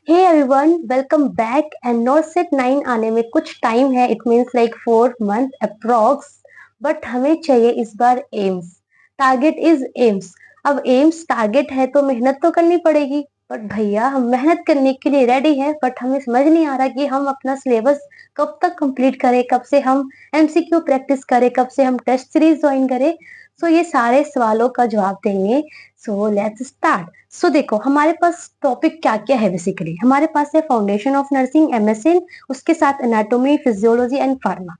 Hey everyone, welcome back. And not set 9 आने में कुछ टाइम है, it means like 4 month approx. But हमें चाहिए इस बार एम्स। Target is AIIMS. अब एम्स टारगेट है तो मेहनत तो करनी पड़ेगी। बट भैया, हम मेहनत करने के लिए रेडी है, बट हमें समझ नहीं आ रहा कि हम अपना सिलेबस कब तक कंप्लीट करें, कब से हम एमसीक्यू प्रैक्टिस करें, कब से हम टेस्ट सीरीज ज्वाइन करें। सो ये सारे सवालों का जवाब देंगे। So let's start. सो देखो, हमारे पास टॉपिक क्या क्या है। बेसिकली हमारे पास है फाउंडेशन ऑफ नर्सिंग एमएसएन, उसके साथ anatomy, physiology and pharma.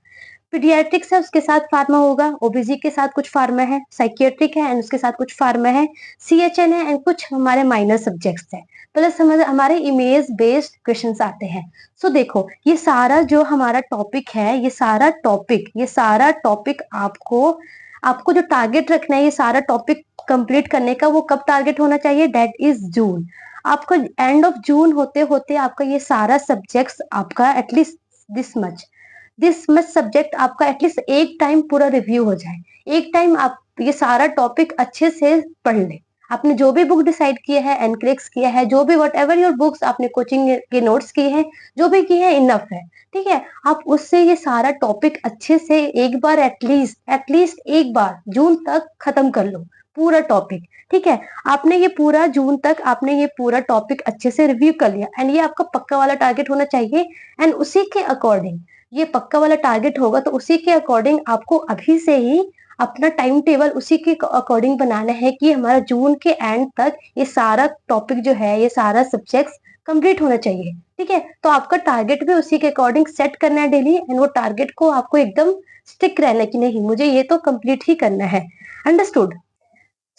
Paediatrics है, उसके साथ फार्मा होगा। ओबीजी के साथ कुछ फार्मा है। साइकियाट्रिक है एंड उसके साथ कुछ फार्मा है। सीएचएन है एंड कुछ हमारे माइनर सब्जेक्ट्स है। प्लस हमारे इमेज बेस्ड क्वेश्चंस आते हैं। सो देखो, ये सारा जो हमारा टॉपिक है, ये सारा टॉपिक आपको आपको जो टारगेट रखना है, ये सारा टॉपिक कंप्लीट करने का, वो कब टारगेट होना चाहिए? दैट इज जून। आपको एंड ऑफ जून होते होते आपका ये सारा सब्जेक्ट्स आपका एटलीस्ट दिस मच सब्जेक्ट आपका एटलीस्ट एक टाइम पूरा रिव्यू हो जाए। एक टाइम आप ये सारा टॉपिक अच्छे से पढ़ ले। आपने जो भी बुक डिसाइड किया है, एनक्लिक्स किया है, जो भी वट एवर योर बुक्स आपने कोचिंग के नोट्स किए हैं, जो भी किए हैं, इनफ है। ठीक है, आप उससे ये सारा टॉपिक अच्छे से एक बार एटलीस्ट एक बार जून तक खत्म कर लो, पूरा टॉपिक। ठीक है, आपने ये पूरा जून तक आपने ये पूरा टॉपिक अच्छे से रिव्यू कर लिया एंड ये आपका पक्का वाला टारगेट होना चाहिए। एंड उसी के अकॉर्डिंग ये पक्का वाला टारगेट होगा, तो उसी के अकॉर्डिंग आपको अभी से ही अपना टाइम टेबल उसी के अकॉर्डिंग बनाना है कि हमारा जून के एंड तक ये सारा टॉपिक जो है, ये सारा सब्जेक्ट्स कंप्लीट होना चाहिए। ठीक है, तो आपका टारगेट भी उसी के अकॉर्डिंग सेट करना है डेली, एंड वो टारगेट को आपको एकदम स्टिक रहना है कि नहीं, मुझे ये तो कंप्लीट ही करना है। Understood?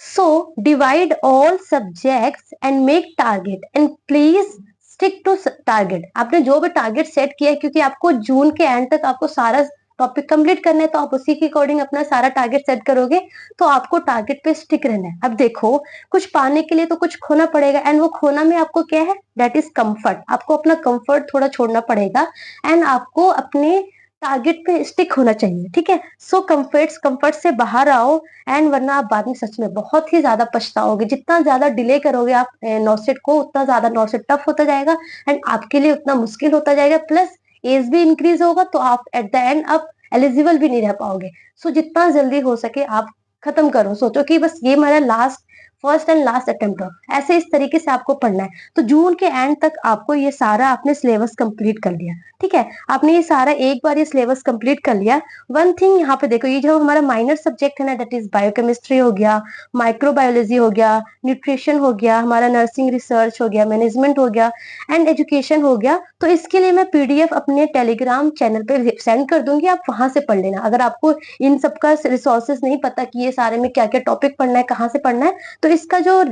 So divide all subjects and make target and please stick to target। आपने जो भी टारगेट सेट किया है, क्योंकि आपको जून के एंड तक आपको सारा टॉपिक कंप्लीट करना है, तो आप उसी के अकॉर्डिंग अपना सारा टारगेट सेट करोगे, तो आपको टारगेट पे स्टिक रहना है। अब देखो, कुछ पाने के लिए तो कुछ खोना पड़ेगा, एंड वो खोना में आपको क्या है? That is comfort. आपको अपना कंफर्ट थोड़ा छोड़ना पड़ेगा एंड आपको अपने टारगेट पे स्टिक होना चाहिए। ठीक है, सो कंफर्ट से बाहर आओ, एंड वरना आप बाद में सच में बहुत ही ज्यादा पछताओगे। जितना ज्यादा डिले करोगे आप नॉर्सेट को, उतना ज्यादा नॉर्सेट टफ होता जाएगा एंड आपके लिए उतना मुश्किल होता जाएगा। प्लस एज भी इंक्रीज होगा, तो आप एट द एंड आप एलिजिबल भी नहीं रह पाओगे। सो जितना जल्दी हो सके आप खत्म करो। सोचो कि बस ये मेरा last first and last attempt हो, ऐसे इस तरीके से आपको पढ़ना है। तो जून के एंड तक आपको ये सारा आपने सिलेबस कंप्लीट कर लिया। ठीक है, आपने ये सारा एक बार ये सिलेबस कंप्लीट कर लिया। वन थिंग यहाँ पे देखो, ये जो हमारा माइनर सब्जेक्ट है ना, दैट इज बायोकेमिस्ट्री हो गया, माइक्रोबायोलॉजी हो गया, न्यूट्रिशन हो गया, हमारा नर्सिंग रिसर्च हो गया, मैनेजमेंट हो गया एंड एजुकेशन हो गया। तो इसके लिए मैं पीडीएफ अपने टेलीग्राम चैनल पे सेंड कर दूंगी, आप वहां से पढ़ लेना। अगर आपको इन सबका रिसोर्सेज नहीं पता कि ये सारे में क्या क्या टॉपिक पढ़ना है, कहाँ से पढ़ना है, तो इसका जो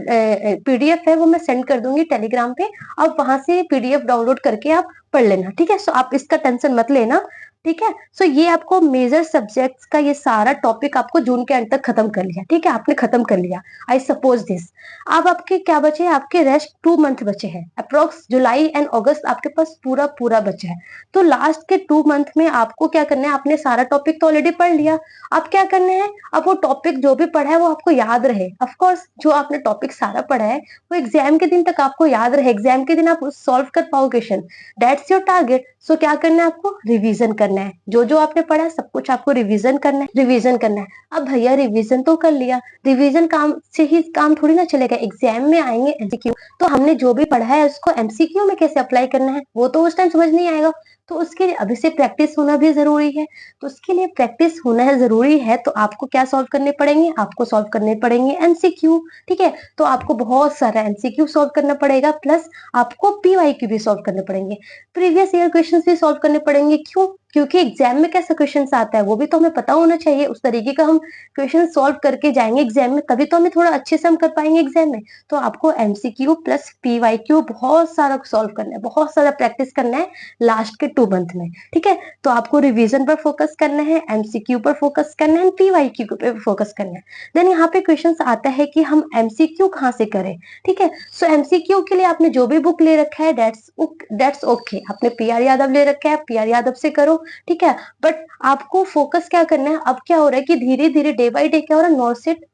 पीडीएफ है वो मैं सेंड कर दूंगी टेलीग्राम पे। आप वहां से पीडीएफ डाउनलोड करके आप पढ़ लेना। ठीक है, सो आप इसका टेंशन मत लेना। ठीक है, सो ये आपको मेजर सब्जेक्ट्स का ये सारा टॉपिक आपको जून के एंड तक खत्म कर लिया। ठीक है, आपने खत्म कर लिया, आई सपोज दिस। अब आपके क्या बचे? आपके रेस्ट 2 मंथ बचे हैं, अप्रोक्स जुलाई एंड अगस्त आपके पास पूरा पूरा बचा है। तो लास्ट के 2 मंथ में आपको क्या करना है? आपने सारा टॉपिक तो ऑलरेडी पढ़ लिया, अब क्या करना है? अब वो टॉपिक जो भी पढ़ा है वो आपको याद रहे। ऑफकोर्स जो आपने टॉपिक सारा पढ़ा है वो एग्जाम के दिन तक आपको याद रहे, एग्जाम के दिन आप सॉल्व कर पाओ question. That's your target. So क्या करना है? आपको रिवीजन करना है। जो जो आपने पढ़ा है सब कुछ आपको रिवीजन करना है, रिवीजन करना है। अब भैया रिवीजन तो कर लिया, रिवीजन काम से ही काम थोड़ी ना चलेगा, एग्जाम में आएंगे एमसीक्यू। तो हमने जो भी पढ़ा है उसको एमसीक्यू में कैसे अप्लाई करना है वो तो उस टाइम समझ नहीं आएगा। तो उसके लिए अभी से प्रैक्टिस होना भी जरूरी है। तो उसके लिए प्रैक्टिस होना है जरूरी है, तो आपको क्या सॉल्व करने पड़ेंगे? आपको सॉल्व करने पड़ेंगे एमसीक्यू। ठीक है, तो आपको बहुत सारा एमसीक्यू सॉल्व करना पड़ेगा, प्लस आपको पीवाईक्यू भी सॉल्व करने पड़ेंगे, प्रीवियस ईयर क्वेश्चंस भी सॉल्व करने पड़ेंगे। क्यों? क्योंकि एग्जाम में कैसा क्वेश्चन आता है वो भी तो हमें पता होना चाहिए। उस तरीके का हम क्वेश्चन सॉल्व करके जाएंगे एग्जाम में, तभी तो हमें थोड़ा अच्छे से हम कर पाएंगे एग्जाम में। तो आपको एमसीक्यू प्लस पीवाईक्यू बहुत सारा सॉल्व करना है, बहुत सारा प्रैक्टिस करना है लास्ट के 2 मंथ में। ठीक है, तो आपको रिवीजन पर फोकस करना है, एमसीक्यू पर फोकस करना है, पीवाईक्यू पे फोकस करना है। देन यहाँ पे क्वेश्चन आता है कि हम एमसीक्यू कहाँ से करें। ठीक है, सो एमसीक्यू के लिए आपने जो भी बुक ले रखा है दैट्स ओके। आपने पीआर यादव ले रखा है, पीआर यादव से करो। ठीक है, बट आपको फोकस क्या करना है? अब क्या हो रहा है कि धीरे धीरे डे बाई डे क्या हो रहा है, नॉर्सेट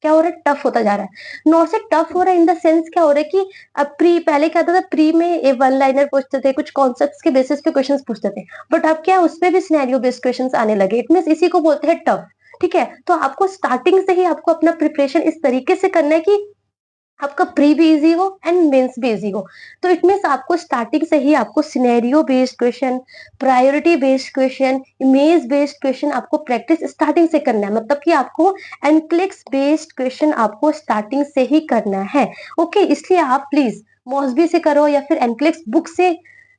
क्या हो रहा है, टफ होता जा रहा है। नॉट से टफ हो रहा है इन द सेंस क्या हो रहा है कि अब प्री पहले क्या होता था, प्री में ए वन लाइनर पूछते थे, कुछ कॉन्सेप्ट्स के बेसिस पे क्वेश्चंस पूछते थे, बट अब क्या है उसमें भी सिनेरियो बेस्ड क्वेश्चंस आने लगे। इट मींस इसी को बोलते हैं टफ। ठीक है, तो आपको स्टार्टिंग से ही आपको अपना प्रिपरेशन इस तरीके से करना है कि आपका प्री भी इजी हो एंड मेंस भी इजी हो। तो इट मीन्स आपको स्टार्टिंग से ही आपको scenario based question, priority based question, image based question आपको प्रैक्टिस स्टार्टिंग से करना है। मतलब कि आपको एनक्लिक्स बेस्ड क्वेश्चन आपको स्टार्टिंग से ही करना है। ओके, इसलिए आप प्लीज मॉसबी से करो या फिर एनक्लिक्स बुक से,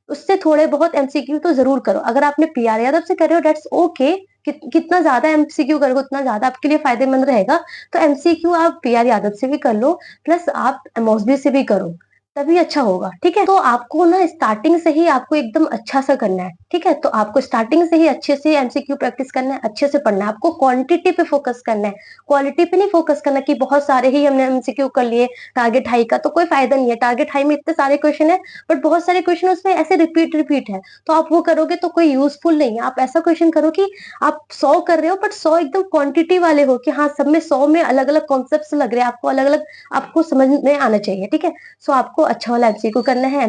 उससे थोड़े बहुत एमसीक्यू तो जरूर करो। अगर आपने पीआर यादव से कर रहे हो डेट्स ओके, कितना ज्यादा एमसीक्यू करोगे उतना ज्यादा आपके लिए फायदेमंद रहेगा। तो एमसीक्यू आप पीआर यादव से भी कर लो, प्लस आप मॉसबी से भी करो, तभी अच्छा होगा। ठीक है, तो आपको ना स्टार्टिंग से ही आपको एकदम अच्छा सा करना है। ठीक है, तो आपको स्टार्टिंग से ही अच्छे से एमसीक्यू प्रैक्टिस करना है, अच्छे से पढ़ना है। आपको क्वांटिटी पे फोकस करना है, क्वालिटी पे नहीं फोकस करना कि बहुत सारे ही हमने एमसीक्यू कर लिए टारगेट हाई का, तो कोई फायदा नहीं है। टारगेट हाई में इतने सारे क्वेश्चन है, बट बहुत सारे क्वेश्चन उसमें ऐसे रिपीट रिपीट है, तो आप वो करोगे तो कोई यूजफुल नहीं है। आप ऐसा क्वेश्चन करो कि आप 100 कर रहे हो बट 100 एकदम क्वांटिटी वाले हो, कि हाँ सब में 100 में अलग अलग कॉन्सेप्ट लग रहे हैं आपको, अलग अलग आपको समझ में आना चाहिए। ठीक है, सो आपको अच्छा वाला एमसीक्यू करना है।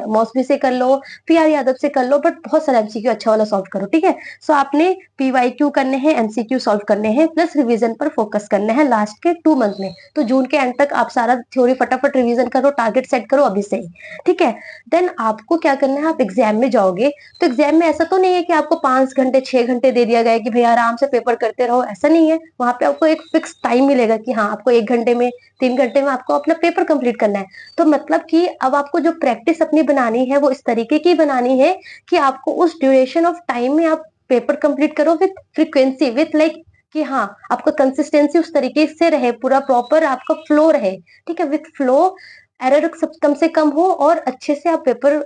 मौसमी से कर लो, पीआर यादव से कर लो, बट बहुत सारा एमसीक्यू अच्छा वाला सॉल्व करो। ठीक है, सो आपने पीवाईक्यू करने हैं, एमसीक्यू सॉल्व करने हैं, प्लस रिवीजन पर फोकस करना है लास्ट के 2 मंथ में। तो जून के एंड तक आप सारा थ्योरी फटाफट रिवीजन करो, टारगेट सेट करो अभी से ही। ठीक है, देन आपको क्या करना है, आप एग्जाम में जाओगे तो एग्जाम में ऐसा तो नहीं है कि आपको 5 घंटे 6 घंटे दे दिया गया कि भैया आराम से पेपर करते रहो, ऐसा नहीं है। वहां पे आपको एक फिक्स टाइम मिलेगा कि हाँ आपको 1 घंटे में 3 घंटे में आपको अपना पेपर कंप्लीट करना है। तो मतलब कि अब आपको जो प्रैक्टिस अपनी बनानी है वो इस तरीके की बनानी है कि आपको उस ड्यूरेशन ऑफ टाइम में आप पेपर कंप्लीट करो विथ फ्रीक्वेंसी, विथ लाइक कि हाँ आपका कंसिस्टेंसी उस तरीके से रहे, पूरा प्रॉपर आपका फ्लो रहे। ठीक है, विथ फ्लो, एरर कम से कम हो और अच्छे से आप पेपर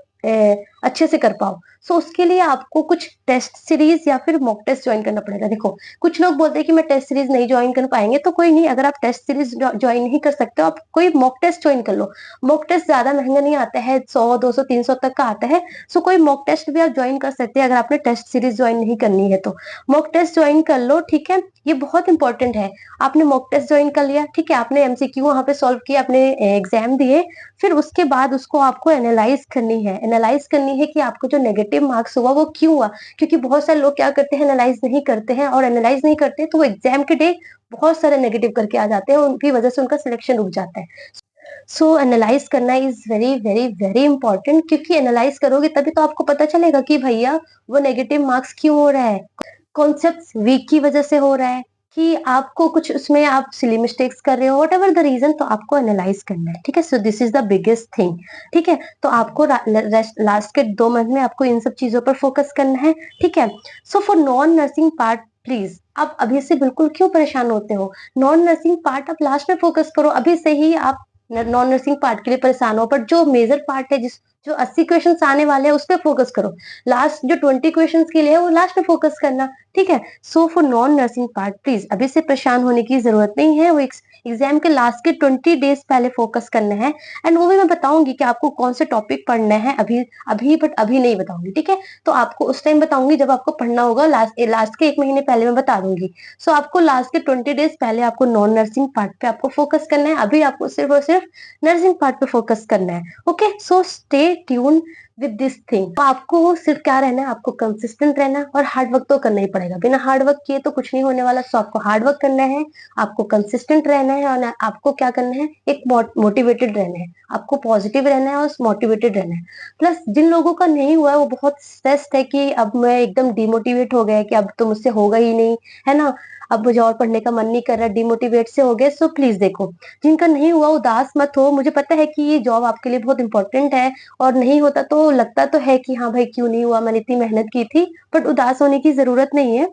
अच्छे से कर पाओ। सो उसके लिए आपको कुछ टेस्ट सीरीज या फिर मॉक टेस्ट ज्वाइन करना पड़ेगा। देखो कुछ लोग बोलते हैं कि मैं टेस्ट सीरीज नहीं ज्वाइन कर पाएंगे, तो कोई नहीं, अगर आप टेस्ट सीरीज ज्वाइन नहीं कर सकते हो आप कोई मॉक टेस्ट ज्वाइन कर लो। मॉक टेस्ट ज्यादा महंगा नहीं आता है, 100 200 300 तक का आता है। सो कोई मॉक टेस्ट भी आप ज्वाइन कर सकते हैं अगर आपने टेस्ट सीरीज ज्वाइन नहीं करनी है तो। मॉक टेस्ट ज्वाइन कर लो। ठीक है, ये बहुत इंपॉर्टेंट है। आपने मॉक टेस्ट ज्वाइन कर लिया, ठीक है, आपने एमसीक्यू वहां पे सॉल्व किया, आपने एग्जाम दिए, फिर उसके बाद उसको आपको एनालाइज करनी है। एनालाइज करनी है कि आपको जो नेगेटिव मार्क्स हुआ वो क्यों हुआ, क्योंकि बहुत सारे लोग क्या करते हैं, एनालाइज नहीं करते हैं, और एनालाइज नहीं करते तो वो एग्जाम के डे बहुत सारे नेगेटिव करके आ जाते हैं, उनकी वजह से उनका सिलेक्शन रुक जाता है। सो एनालाइज करना is very very very important, क्योंकि एनालाइज करोगे तभी तो आपको पता चलेगा कि भैया वो नेगेटिव मार्क्स क्यों हो रहा है, कॉन्सेप्ट वीक की वजह से हो रहा है, कि आपको कुछ उसमें आप सिली मिस्टेक्स कर रहे हो, वट एवर द रीजन, तो आपको एनालाइज करना है। ठीक है, so this is the biggest thing. ठीक है, तो आपको लास्ट के 2 मंथ में आपको इन सब चीजों पर फोकस करना है। ठीक है, so for non nursing part please आप अभी से बिल्कुल क्यों परेशान होते हो, नॉन नर्सिंग पार्ट आप लास्ट में फोकस करो। अभी से ही आप नॉन नर्सिंग पार्ट के लिए परेशान हो, बट जो मेजर पार्ट है, जिस जो 80 क्वेश्चन आने वाले हैं उस पर फोकस करो। लास्ट जो 20 क्वेश्चन के लिए है वो लास्ट में फोकस करना। ठीक है, so for non nursing part please अभी से परेशान होने की जरूरत नहीं है। वो एग्जाम के लास्ट के 20 डेज पहले फोकस करना है। एंड वो भी मैं बताऊंगी कि आपको कौन से टॉपिक पढ़ना है, अभी अभी बट अभी नहीं बताऊंगी। ठीक है, तो आपको उस टाइम बताऊंगी जब आपको पढ़ना होगा, लास्ट के 1 महीने पहले मैं बता दूंगी। सो आपको लास्ट के 20 डेज पहले आपको नॉन नर्सिंग पार्ट पे आपको फोकस करना है। अभी आपको सिर्फ और सिर्फ नर्सिंग पार्ट पे फोकस करना है। Okay, so stay tune with this thing. तो आपको सिर्फ क्या रहना है, आपको कंसिस्टेंट रहना है, और हार्ड वर्क तो करना ही पड़ेगा, बिना हार्ड वर्क किए तो कुछ नहीं होने वाला। सो आपको हार्ड वर्क करना है, आपको कंसिस्टेंट रहना है, और आपको क्या करना है, एक मोटिवेटेड रहना है, आपको पॉजिटिव रहना है और मोटिवेटेड रहना है। प्लस जिन लोगों का नहीं हुआ है वो बहुत स्ट्रेस्ड है कि अब मैं एकदम डिमोटिवेट हो गया कि अब तो मुझसे होगा ही नहीं, है ना, अब मुझे और पढ़ने का मन नहीं कर रहा, डिमोटिवेट से हो गए। सो प्लीज देखो, जिनका नहीं हुआ उदास मत हो। मुझे पता है कि ये जॉब आपके लिए बहुत इंपॉर्टेंट है, और नहीं होता तो लगता तो है कि हाँ भाई क्यों नहीं हुआ, मैंने इतनी मेहनत की थी, बट उदास होने की जरूरत नहीं है।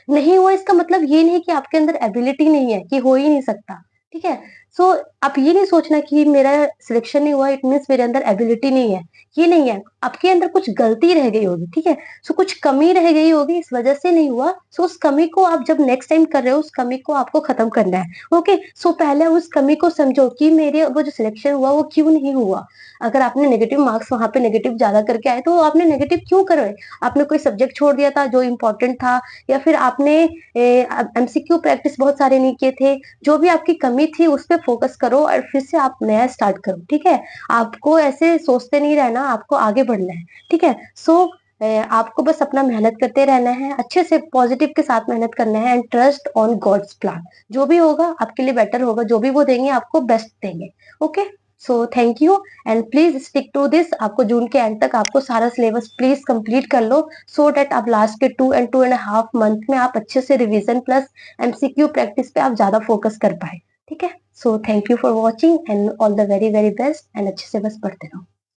नहीं हुआ इसका मतलब ये नहीं कि आपके अंदर एबिलिटी नहीं है, कि हो ही नहीं सकता। ठीक है, सो आप ये नहीं सोचना कि मेरा सिलेक्शन नहीं हुआ इट मीन्स मेरे अंदर एबिलिटी नहीं है, ये नहीं है, आपके अंदर कुछ गलती रह गई होगी, ठीक है। सो कुछ कमी रह गई होगी, इस वजह से नहीं हुआ। सो उस कमी को आप जब नेक्स्ट टाइम कर रहे हो, उस कमी को आपको खत्म करना है। ओके, सो पहले उस कमी को समझो कि मेरे वो जो सिलेक्शन हुआ वो क्यों नहीं हुआ। अगर आपने नेगेटिव मार्क्स वहां पे नेगेटिव ज्यादा करके आए तो आपने नेगेटिव क्यों करे, आपने कोई सब्जेक्ट छोड़ दिया था जो इम्पोर्टेंट था, या फिर आपने एमसीक्यू प्रैक्टिस बहुत सारे नहीं किए थे। जो भी आपकी कमी थी उस पर फोकस करो और फिर से आप नया स्टार्ट करो, ठीक है। आपको ऐसे सोचते नहीं रहना, आपको आगे बढ़ना है, ठीक है। सो आपको बस अपना मेहनत करते रहना है, अच्छे से पॉजिटिव के साथ मेहनत करना है, and trust on God's plan. जो भी होगा आपके लिए बेटर होगा, जो भी वो देंगे आपको बेस्ट देंगे। Okay, so thank you and please stick to this. आपको जून के एंड तक आपको सारा सिलेबस प्लीज कंप्लीट कर लो, सो डेट आप लास्ट के 2 and 2.5 मंथ में आप अच्छे से रिवीजन प्लस एमसीक्यू प्रैक्टिस पे आप ज्यादा फोकस कर पाए, ठीक है। सो thank you for watching and all the very very best, and अच्छे से बस पढ़ते रहो।